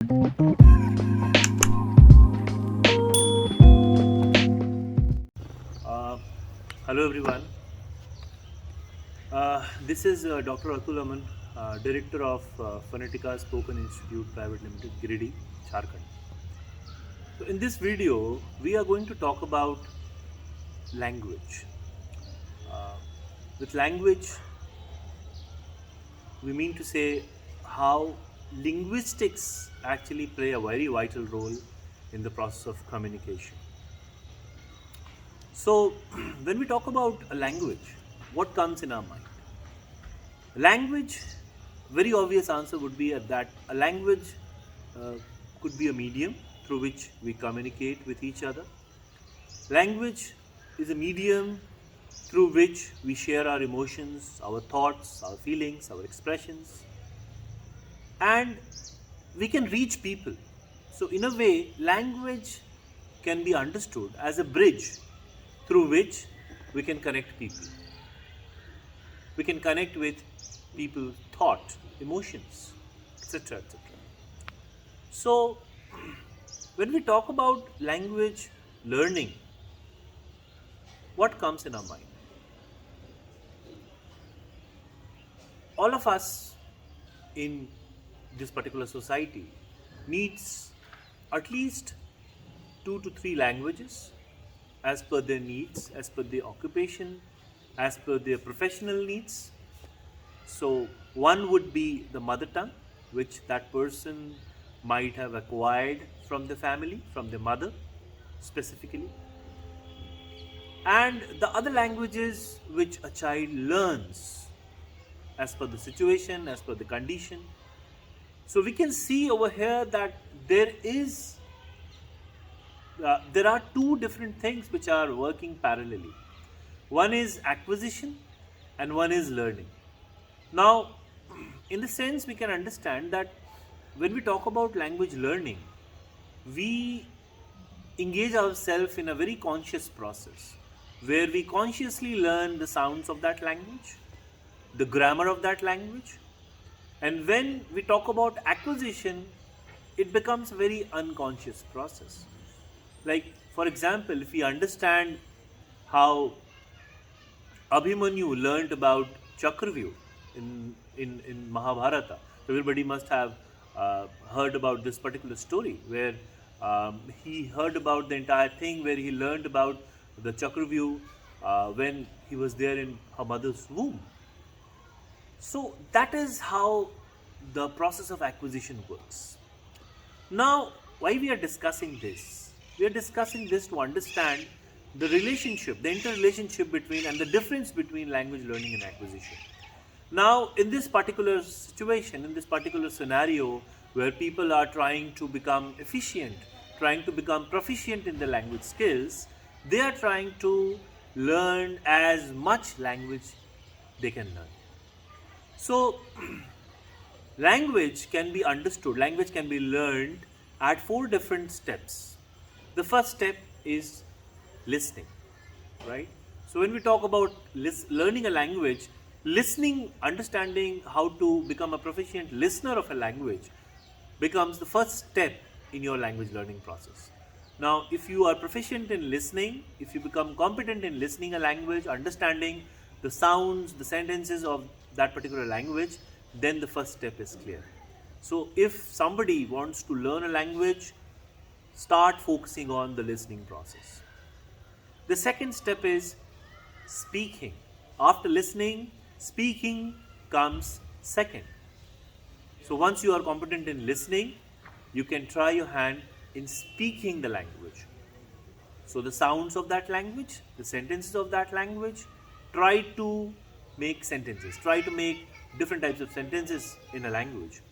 Uh, Hello everyone. This is Dr. Atul Aman, Director of Phonetica Spoken Institute Private Limited, Giridi, Jharkhand. So in this video, we are going to talk about language. Uh, with language, we mean to say how linguistics actually play a very vital role in the process of communication. So, when we talk about a language, what comes in our mind? Language, very obvious answer would be that a language uh, could be a medium through which we communicate with each other. Language is a medium through which we share our emotions, our thoughts, our feelings, our expressions, and we can reach people. So, in a way, language can be understood as a bridge through which we can connect people. We can connect with people's thought, emotions, etc. etc. So, when we talk about language learning, what comes in our mind? All of us in this particular society needs at least 2 to 3 languages as per their needs, as per their occupation, as per their professional needs. So, one would be the mother tongue, which that person might have acquired from the family, from the mother specifically. And the other languages which a child learns as per the situation, as per the condition. So, we can see over here that there are two different things which are working parallelly. One is acquisition and one is learning. Now, in the sense, we can understand that when we talk about language learning, we engage ourselves in a very conscious process where we consciously learn the sounds of that language, the grammar of that language, and when we talk about acquisition, it becomes a very unconscious process. Like, for example, if we understand how Abhimanyu learned about Chakravyuh in Mahabharata. So everybody must have heard about this particular story where he heard about the entire thing, where he learned about the Chakravyuh when he was there in her mother's womb. So that is how the process of acquisition works. Now, why we are discussing this? We are discussing this to understand the relationship, the interrelationship between and the difference between language learning and acquisition. Now, in this particular situation, in this particular scenario where people are trying to become efficient, trying to become proficient in the language skills, they are trying to learn as much language they can learn. So, language can be understood, language can be learned at 4 different steps. The first step is listening, right? So, when we talk about learning a language, listening, understanding how to become a proficient listener of a language becomes the first step in your language learning process. Now, if you are proficient in listening, if you become competent in listening a language, understanding the sounds, the sentences of that particular language, then the first step is clear. So, if somebody wants to learn a language, start focusing on the listening process. The second step is speaking. After listening, speaking comes second. So once you are competent in listening, you can try your hand in speaking the language. So the sounds of that language, the sentences of that language, try to make sentences, try to make different types of sentences in a language.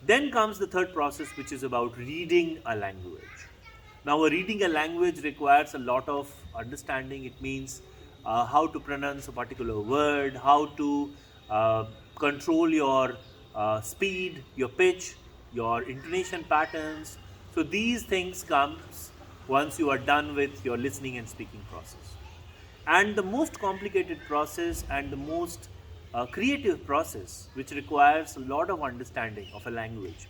Then comes the third process, which is about reading a language. Now, reading a language requires a lot of understanding. It means how to pronounce a particular word, how to uh, control your speed, your pitch, your intonation patterns. So these things comes once you are done with your listening and speaking process. And the most complicated process and the most creative process, which requires a lot of understanding of a language,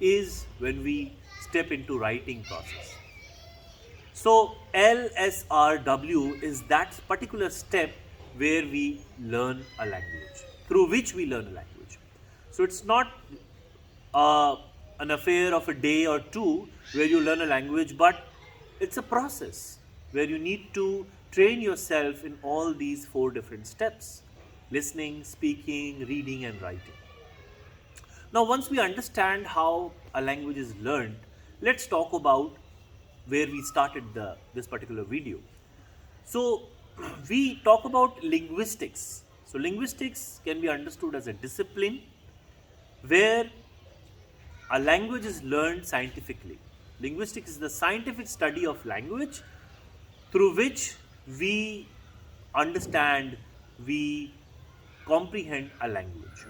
is when we step into writing process. So LSRW is that particular step where we learn a language, through which we learn a language. So it's not uh, an affair of a day or two where you learn a language, but it's a process where you need to train yourself in all these four different steps: listening, speaking, reading, and writing. Now, once we understand how a language is learned, let's talk about where we started this particular video. So, we talk about linguistics. So, linguistics can be understood as a discipline where a language is learned scientifically. Linguistics is the scientific study of language through which we understand, we comprehend a language.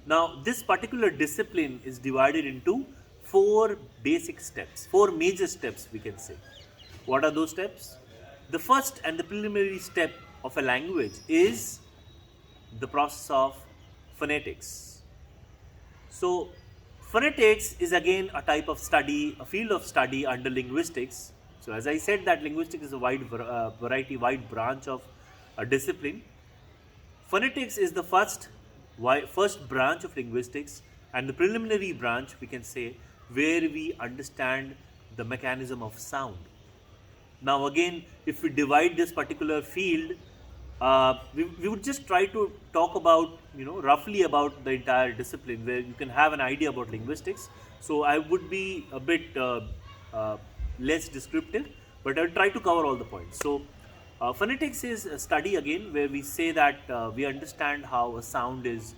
Now, this particular discipline is divided into four basic steps, four major steps, we can say. What are those steps? The first and the preliminary step of a language is the process of phonetics. So, phonetics is again a type of study, a field of study under linguistics. So, as I said, that linguistics is a wide branch of a discipline. Phonetics is the first branch of linguistics, and the preliminary branch, we can say, where we understand the mechanism of sound. Now again, if we divide this particular field, we would just try to talk about, roughly about the entire discipline, where you can have an idea about linguistics. So I would be a bit less descriptive, but I'll try to cover all the points. So phonetics is a study again where we say that we understand how a sound is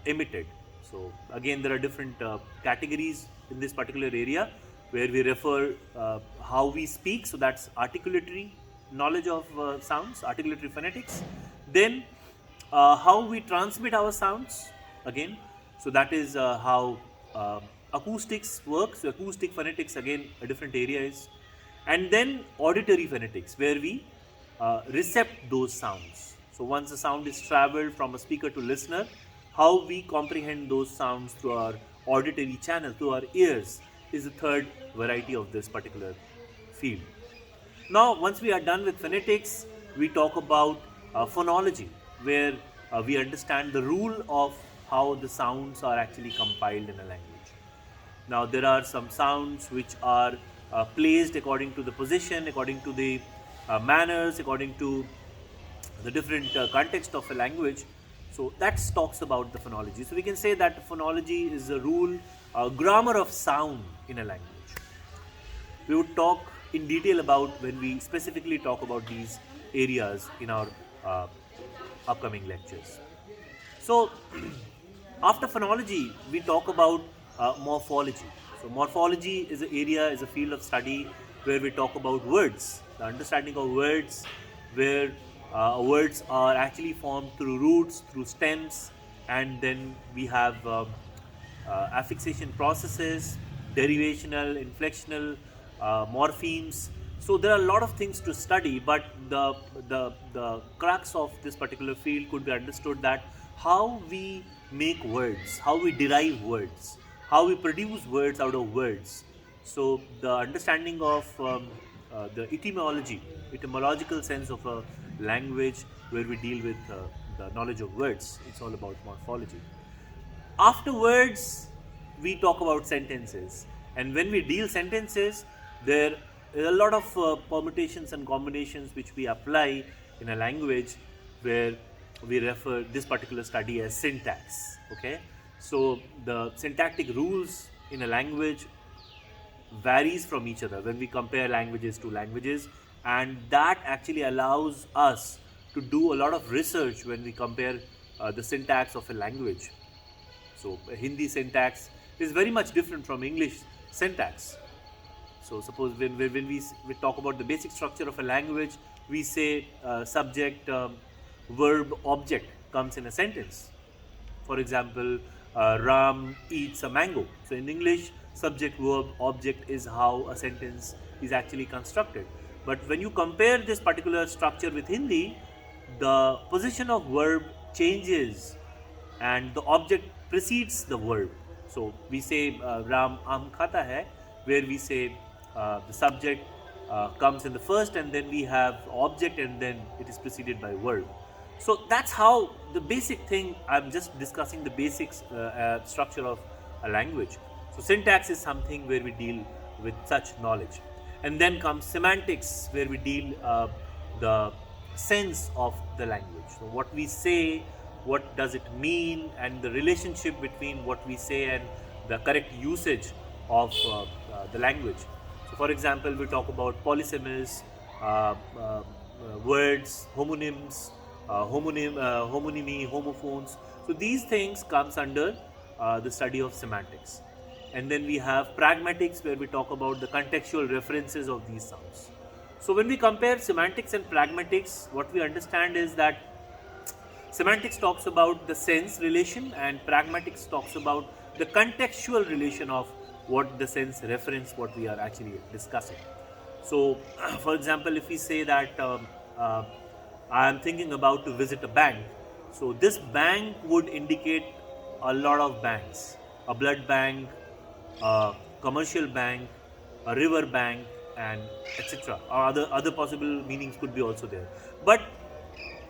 emitted. So again, there are different categories in this particular area where we refer how we speak. So that's articulatory knowledge of sounds, articulatory phonetics. Then how we transmit our sounds again. So that is how acoustics works. So acoustic phonetics, again, a different area is. And then auditory phonetics, where we recept those sounds. So once the sound is traveled from a speaker to listener, how we comprehend those sounds through our auditory channel, through our ears, is the third variety of this particular field. Now, once we are done with phonetics, we talk about phonology, where we understand the rule of how the sounds are actually compiled in a language. Now, there are some sounds which are placed according to the position, according to the manners, according to the different context of a language. So that talks about the phonology. So we can say that phonology is a rule, grammar of sound in a language. We would talk in detail about when we specifically talk about these areas in our upcoming lectures. So after phonology, we talk about morphology. So morphology is an area, is a field of study where we talk about words, the understanding of words, where words are actually formed through roots, through stems, and then we have affixation processes, derivational, inflectional, morphemes. So there are a lot of things to study, but the crux of this particular field could be understood that how we make words, how we derive words, how we produce words out of words. So the understanding of the etymological sense of a language, where we deal with the knowledge of words, it's all about morphology. Afterwards, we talk about sentences, and when we deal sentences, there are a lot of permutations and combinations which we apply in a language, where we refer this particular study as syntax. Okay, so the syntactic rules in a language varies from each other when we compare languages to languages, and that actually allows us to do a lot of research when we compare the syntax of a language. So Hindi syntax is very much different from English syntax. So suppose when we talk about the basic structure of a language, we say subject, verb, object comes in a sentence. For example, Ram eats a mango. So in English, subject, verb, object is how a sentence is actually constructed. But when you compare this particular structure with Hindi, the position of verb changes and the object precedes the verb. So we say Ram aam khata hai, where we say the subject comes in the first, and then we have object, and then it is preceded by verb. So that's how the basic thing. I'm just discussing the basics structure of a language. So syntax is something where we deal with such knowledge, and then comes semantics, where we deal the sense of the language. So what we say, what does it mean, and the relationship between what we say and the correct usage of the language. So, for example, we talk about polysemies, words, homonyms, homonymy, homophones. So these things comes under the study of semantics. And then we have pragmatics, where we talk about the contextual references of these sounds. So when we compare semantics and pragmatics, what we understand is that semantics talks about the sense relation, and pragmatics talks about the contextual relation of what the sense reference, what we are actually discussing. So, for example, if we say that I am thinking about to visit a bank, so this bank would indicate a lot of banks, a blood bank, a commercial bank, a river bank, and etc. Or other possible meanings could be also there. But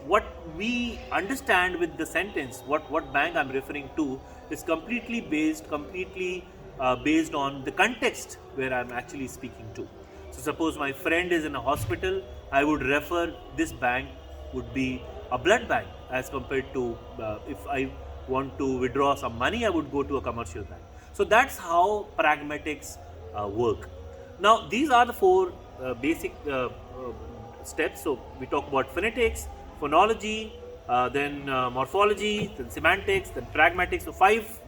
what we understand with the sentence, what bank I'm referring to, is completely based on the context where I'm actually speaking to. So suppose my friend is in a hospital, I would refer this bank would be a blood bank, as compared to if I want to withdraw some money, I would go to a commercial bank. So that's how pragmatics work. Now these are the four basic steps. So we talk about phonetics, phonology, then morphology, then semantics, then pragmatics. So five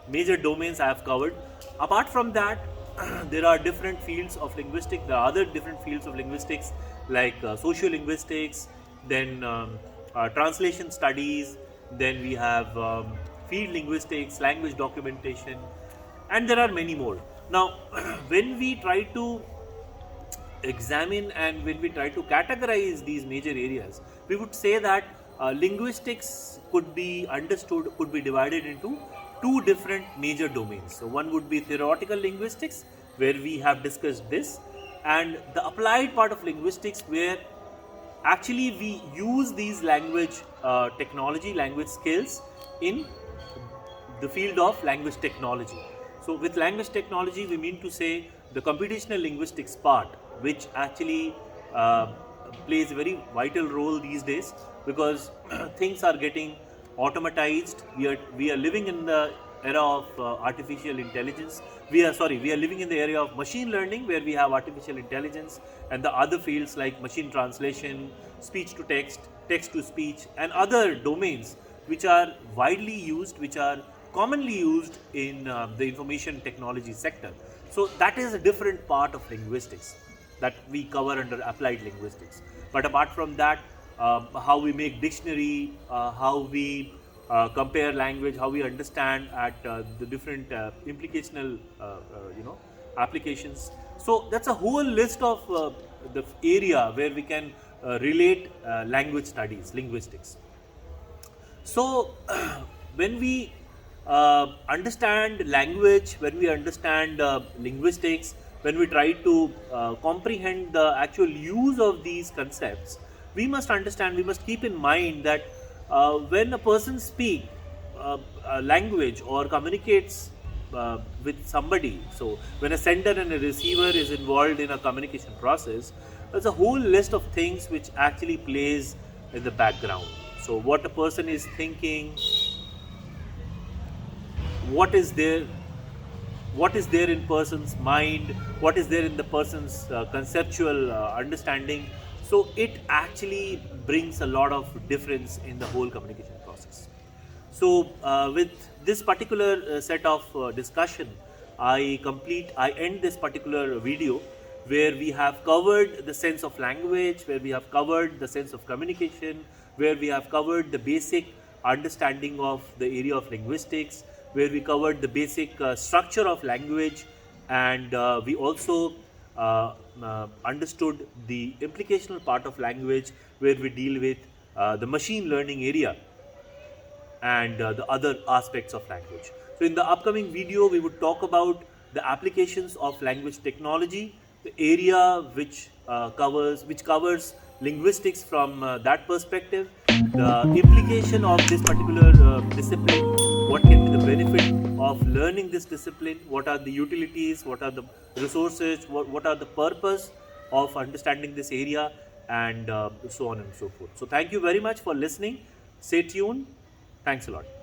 major domains I have covered. Apart from that, there are different fields of linguistics. There are other different fields of linguistics like sociolinguistics, then translation studies, then we have field linguistics, language documentation, and there are many more. Now, when we try to examine and when we try to categorize these major areas, we would say that linguistics could be understood, could be divided into two different major domains. So one would be theoretical linguistics, where we have discussed this, and the applied part of linguistics, where actually we use these language technology, language skills in the field of language technology. So with language technology, we mean to say the computational linguistics part, which actually plays a very vital role these days, because things are getting automatized. We are living in the era of artificial intelligence. We are living in the area of machine learning, where we have artificial intelligence, and the other fields like machine translation, speech to text, text to speech, and other domains which are widely used, which are commonly used in the information technology sector. So that is a different part of linguistics that we cover under applied linguistics. But apart from that, how we make dictionary, how we compare language, how we understand at the different implicational applications. So that's a whole list of the area where we can relate language studies, linguistics. So when we understand language, when we understand linguistics, when we try to comprehend the actual use of these concepts, we must understand, we must keep in mind that when a person speaks a language or communicates with somebody, so when a sender and a receiver is involved in a communication process, there's a whole list of things which actually plays in the background. So what a person is thinking, what is there in person's mind, what is there in the person's conceptual understanding. So it actually brings a lot of difference in the whole communication process. So with this particular set of discussion, I end this particular video, where we have covered the sense of language, where we have covered the sense of communication, where we have covered the basic understanding of the area of linguistics, where we covered the basic structure of language, and we also understood the implicational part of language, where we deal with the machine learning area. and the other aspects of language. So in the upcoming video, we would talk about the applications of language technology, the area which covers linguistics from that perspective, the implication of this particular discipline, what can be the benefit of learning this discipline, what are the utilities, what are the resources, what are the purpose of understanding this area, and so on and so forth. So thank you very much for listening. Stay tuned. Thanks a lot.